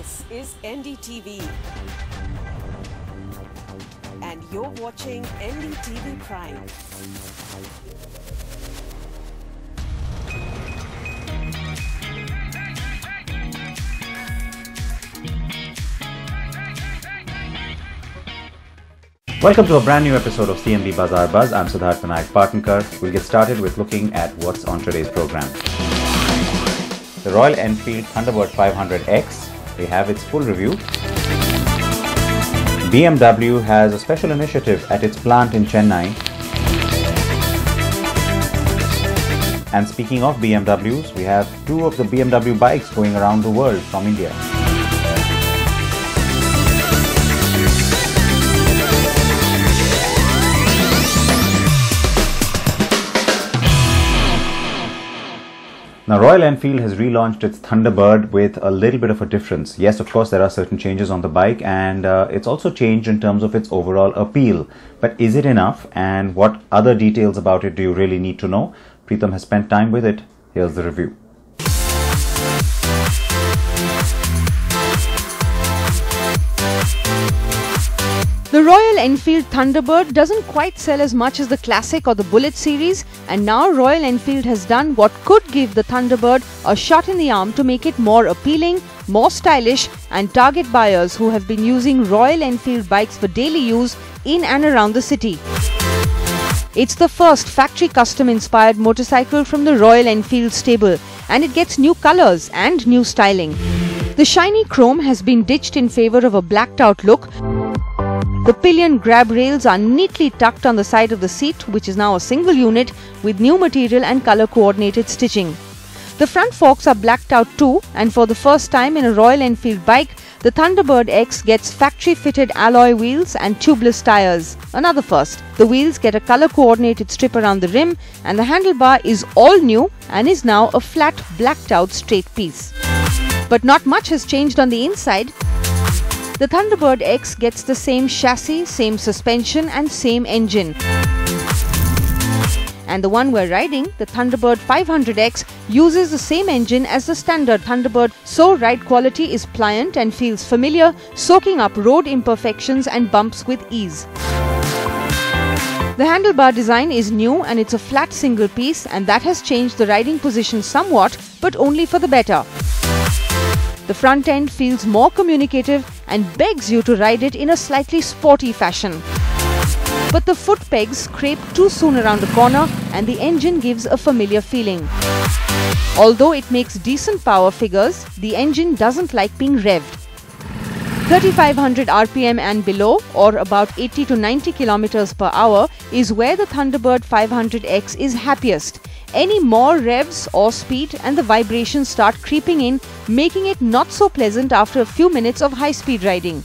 This is NDTV and you're watching NDTV Prime. Welcome to a brand new episode of CMB Bazaar Buzz. I'm Siddharth Vinayak Partnkar. We'll get started with looking at what's on today's program. The Royal Enfield Thunderbird 500X, we have its full review. BMW has a special initiative at its plant in Chennai. And speaking of BMWs, we have two of the BMW bikes going around the world from India. Now, Royal Enfield has relaunched its Thunderbird with a little bit of a difference. Yes, of course, there are certain changes on the bike, and it's also changed in terms of its overall appeal. But is it enough? And what other details about it do you really need to know? Preetham has spent time with it. Here's the review. The Royal Enfield Thunderbird doesn't quite sell as much as the Classic or the Bullet series, and now Royal Enfield has done what could give the Thunderbird a shot in the arm to make it more appealing, more stylish, and target buyers who have been using Royal Enfield bikes for daily use in and around the city. It's the first factory custom inspired motorcycle from the Royal Enfield stable, and it gets new colors and new styling. The shiny chrome has been ditched in favor of a blacked out look. The pillion grab rails are neatly tucked on the side of the seat, which is now a single unit with new material and color coordinated stitching. The front forks are blacked out too, and for the first time in a Royal Enfield bike, the Thunderbird X gets factory fitted alloy wheels and tubeless tires. Another first. The wheels get a color coordinated strip around the rim, and the handlebar is all new and is now a flat blacked out straight piece. But not much has changed on the inside. The Thunderbird X gets the same chassis, same suspension and same engine. And the one we're riding, the Thunderbird 500X, uses the same engine as the standard Thunderbird, so ride quality is pliant and feels familiar, soaking up road imperfections and bumps with ease. The handlebar design is new and it's a flat single piece, and that has changed the riding position somewhat, but only for the better. The front end feels more communicative and begs you to ride it in a slightly sporty fashion. But the foot pegs scrape too soon around the corner and the engine gives a familiar feeling. Although it makes decent power figures, the engine doesn't like being revved. 3500 RPM and below, or about 80 to 90 km per hour, is where the Thunderbird 500X is happiest. Any more revs or speed and the vibrations start creeping in, making it not so pleasant after a few minutes of high-speed riding.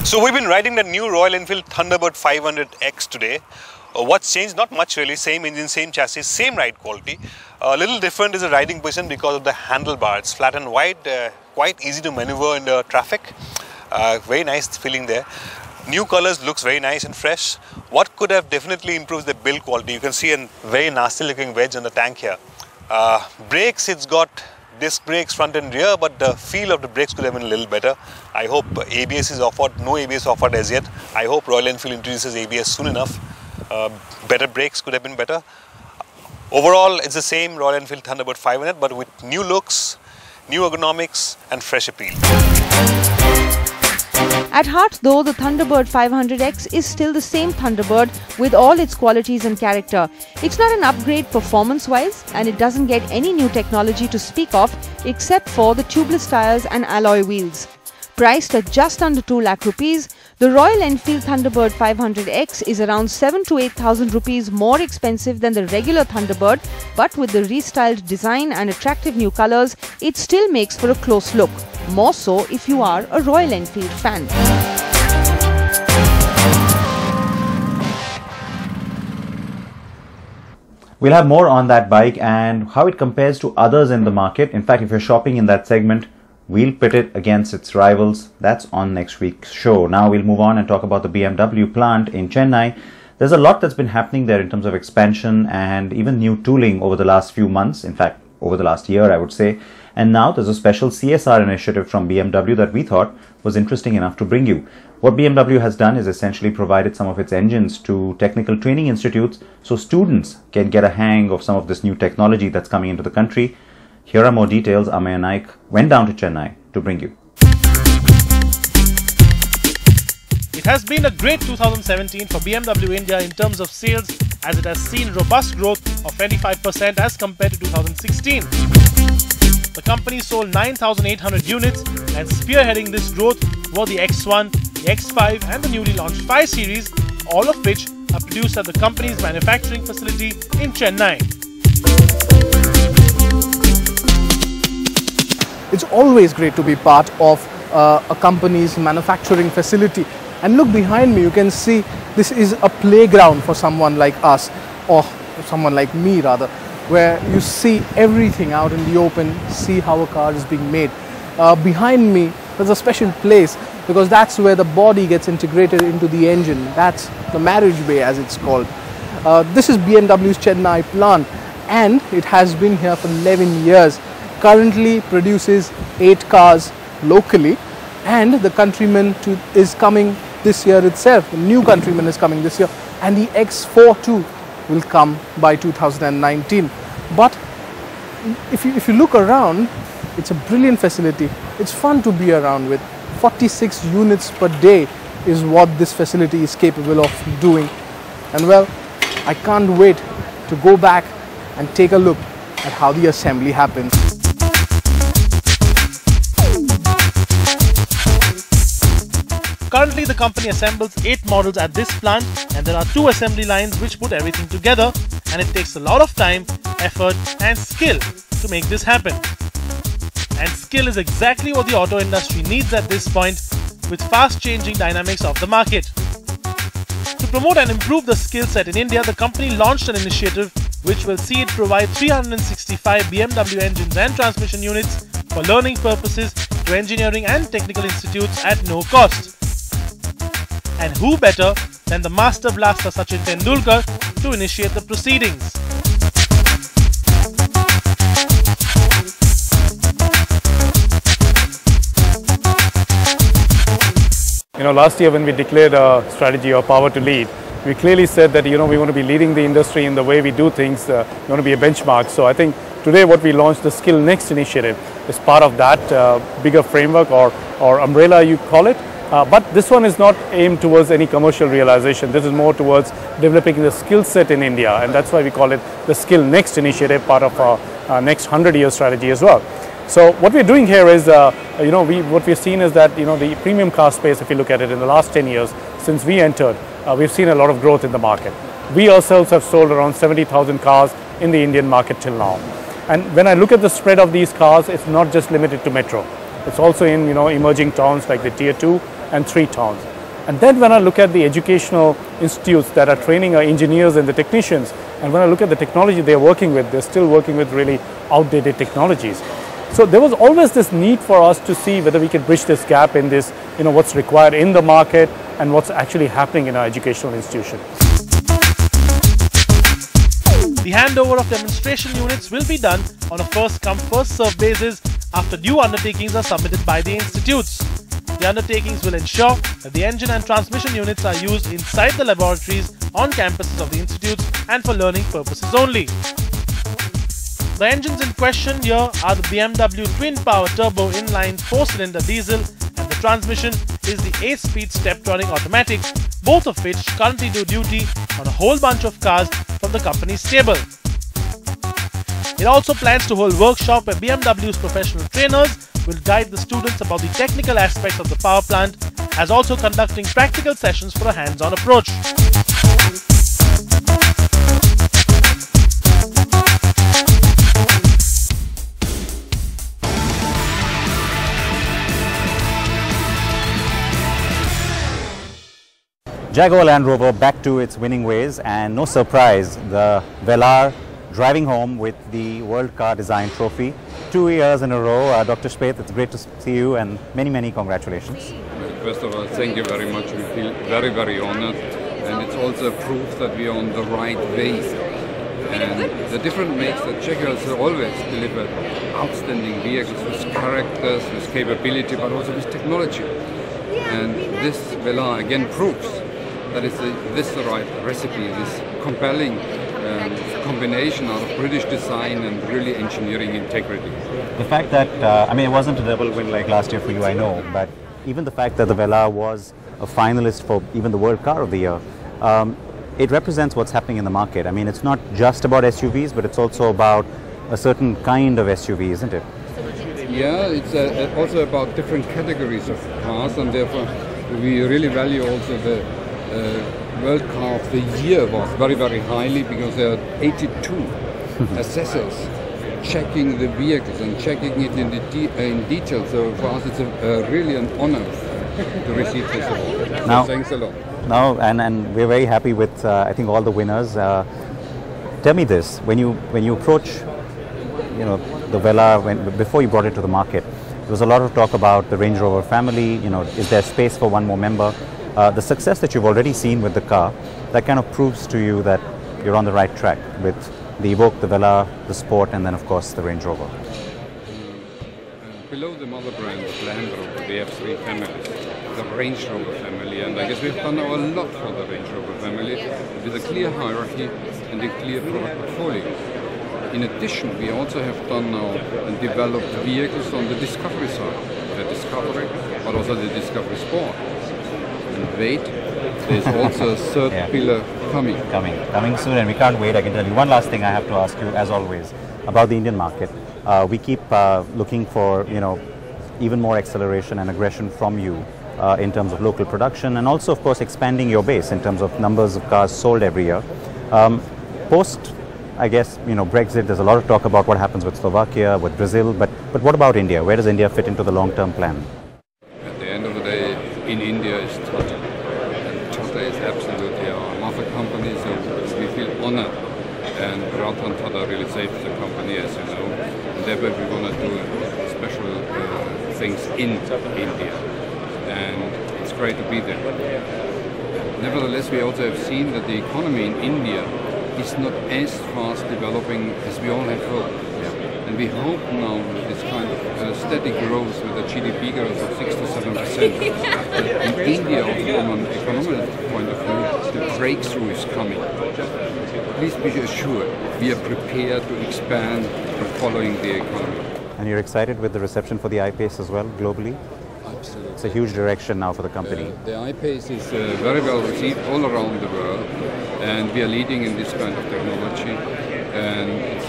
So we've been riding the new Royal Enfield Thunderbird 500X today. What's changed? Not much really. Same engine, same chassis, same ride quality. A little different is the riding position because of the handlebar. It's flat and wide, quite easy to maneuver in the traffic. Very nice feeling there. New colors, looks very nice and fresh. What could have definitely improved the build quality? You can see a very nasty looking wedge on the tank here. Brakes, it's got disc brakes front and rear, but the feel of the brakes could have been a little better. I hope ABS is offered. No ABS offered as yet. I hope Royal Enfield introduces ABS soon enough. Better brakes could have been better. Overall, it's the same Royal Enfield Thunderbird 500, but with new looks, new ergonomics and fresh appeal. At heart though, the Thunderbird 500X is still the same Thunderbird with all its qualities and character. It's not an upgrade performance-wise, and it doesn't get any new technology to speak of except for the tubeless tires and alloy wheels. Priced at just under 2 lakh rupees, the Royal Enfield Thunderbird 500X is around 7 to 8,000 rupees more expensive than the regular Thunderbird, but with the restyled design and attractive new colors, it still makes for a close look. More so if you are a Royal Enfield fan. We'll have more on that bike and how it compares to others in the market. In fact, if you're shopping in that segment, we'll pit it against its rivals. That's on next week's show. Now we'll move on and talk about the BMW plant in Chennai. There's a lot that's been happening there in terms of expansion and even new tooling over the last few months. In fact, over the last year, I would say. And now there's a special CSR initiative from BMW that we thought was interesting enough to bring you. What BMW has done is essentially provided some of its engines to technical training institutes so students can get a hang of some of this new technology that's coming into the country. Here are more details. Amaya Naik went down to Chennai to bring you. It has been a great 2017 for BMW India in terms of sales, as it has seen robust growth of 25% as compared to 2016. The company sold 9,800 units, and spearheading this growth were the X1, the X5 and the newly launched 5 Series, all of which are produced at the company's manufacturing facility in Chennai. It's always great to be part of a company's manufacturing facility. And look behind me, you can see this is a playground for someone like us, or someone like me rather, where you see everything out in the open, see how a car is being made. Behind me, there's a special place because that's where the body gets integrated into the engine. That's the marriage bay, as it's called. This is BMW's Chennai Plant, and it has been here for 11 years. Currently produces 8 cars locally, and the Countryman is coming this year itself. The new Countryman is coming this year, and the X4 too will come by 2019. But if you look around, it's a brilliant facility. It's fun to be around with. 46 units per day is what this facility is capable of doing. And well, I can't wait to go back and take a look at how the assembly happens. Currently, the company assembles 8 models at this plant, and there are 2 assembly lines which put everything together, and it takes a lot of time, effort and skill to make this happen. And skill is exactly what the auto industry needs at this point, with fast changing dynamics of the market. To promote and improve the skill set in India, the company launched an initiative which will see it provide 365 BMW engines and transmission units for learning purposes to engineering and technical institutes at no cost. And who better than the master blaster Sachin Tendulkar to initiate the proceedings? Last year when we declared a strategy of Power to Lead, we clearly said that we want to be leading the industry in the way we do things. We want to be a benchmark. So I think today what we launched, the Skill Next initiative, is part of that bigger framework or umbrella, you call it. But this one is not aimed towards any commercial realization. This is more towards developing the skill set in India, and that's why we call it the Skill Next initiative, part of our next 100-year strategy as well. So what we're doing here is, what we've seen is that, the premium car space, if you look at it in the last 10 years, since we entered, we've seen a lot of growth in the market. We ourselves have sold around 70,000 cars in the Indian market till now. And when I look at the spread of these cars, it's not just limited to metro. It's also in, emerging towns like the tier 2 and 3 towns. And then when I look at the educational institutes that are training our engineers and the technicians, and when I look at the technology they're working with, they're still working with really outdated technologies. So there was always this need for us to see whether we could bridge this gap in this, what's required in the market and what's actually happening in our educational institution. The handover of demonstration units will be done on a first-come, first-served basis after new undertakings are submitted by the institutes. The undertakings will ensure that the engine and transmission units are used inside the laboratories on campuses of the institutes and for learning purposes only. The engines in question here are the BMW twin-power turbo inline 4-cylinder diesel, and the transmission is the 8-speed step-turning automatic, both of which currently do duty on a whole bunch of cars from the company's stable. It also plans to hold workshop where BMW's professional trainers will guide the students about the technical aspects of the power plant, as also conducting practical sessions for a hands-on approach. Jaguar Land Rover back to its winning ways, and no surprise, the Velar driving home with the World Car Design Trophy 2 years in a row. Dr. Speth, it's great to see you, and many congratulations. First of all, thank you very much. We feel very honored, and it's also proof that we are on the right way. And the difference makes that Jaguar has always delivered outstanding vehicles with characters, with capability, but also with technology. And this Velar again proves that this is the right recipe, this compelling combination of British design and really engineering integrity. The fact that, I mean, it wasn't a double win like last year for you, I know, but even the fact that the Velar was a finalist for even the World Car of the Year, it represents what's happening in the market. I mean, it's not just about SUVs, but it's also about a certain kind of SUV, isn't it? Yeah, it's also about different categories of cars, and therefore we really value also the World Car of the Year was very, very highly, because there are 82 assessors checking the vehicles and checking it in detail. So for us it's really an honor to receive this award. Now, so thanks a lot. Now, and we're very happy with I think all the winners. Tell me this: when you approach, you know, the Velar, before you brought it to the market, there was a lot of talk about the Range Rover family. You know, is there space for one more member? The success that you've already seen with the car, that kind of proves to you that you're on the right track with the Evoque, the Velar, the Sport, and then of course the Range Rover. Below the mother brand of Land Rover, we have three families. The Range Rover family, and I guess we've done now a lot for the Range Rover family with a clear hierarchy and a clear product portfolio. In addition, we also have done now and developed vehicles on the Discovery side, the Discovery, but also the Discovery Sport. And wait, there's also a third pillar coming. Coming soon, and we can't wait. I can tell you. One last thing I have to ask you, as always, about the Indian market. We keep looking for, you know, even more acceleration and aggression from you in terms of local production, and also, of course, expanding your base in terms of numbers of cars sold every year. Post, I guess, you know, Brexit, there's a lot of talk about what happens with Slovakia, with Brazil, but what about India? Where does India fit into the long-term plan? At the end of the day, in India is Tata. And Tata is absolutely our mother company, so we feel honored. And Ratan Tata really saved the company, as you know. And therefore we want to do special things in India. And it's great to be there. Nevertheless, we also have seen that the economy in India is not as fast developing as we all have hoped. And we hope now with this kind of steady growth with a GDP growth of 6 to 7%, in India, also from an economic point of view, the breakthrough is coming. Please be assured, we are prepared to expand following the economy. And you're excited with the reception for the I-Pace as well, globally? Absolutely. It's a huge direction now for the company. The I-Pace is very well received all around the world, and we are leading in this kind of technology. And it's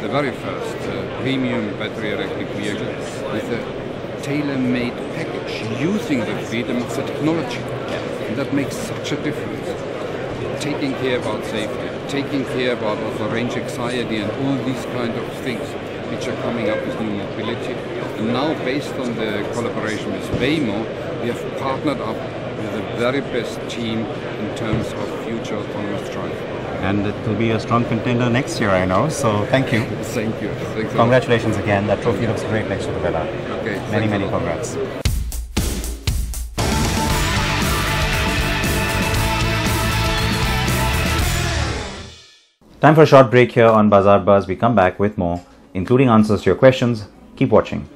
the very first premium battery electric vehicle with a tailor-made package using the freedom of the technology. And that makes such a difference. Taking care about safety, taking care about also range anxiety and all these kind of things which are coming up with new mobility. And now, based on the collaboration with Waymo, we have partnered up with the very best team in terms of future autonomous driving. And it will be a strong contender next year, I know, so thank you. Thank you. Thanks Congratulations again. That trophy looks great next to the Velar. Okay. Many congrats. Time for a short break here on Bazaar Buzz. We come back with more, including answers to your questions. Keep watching.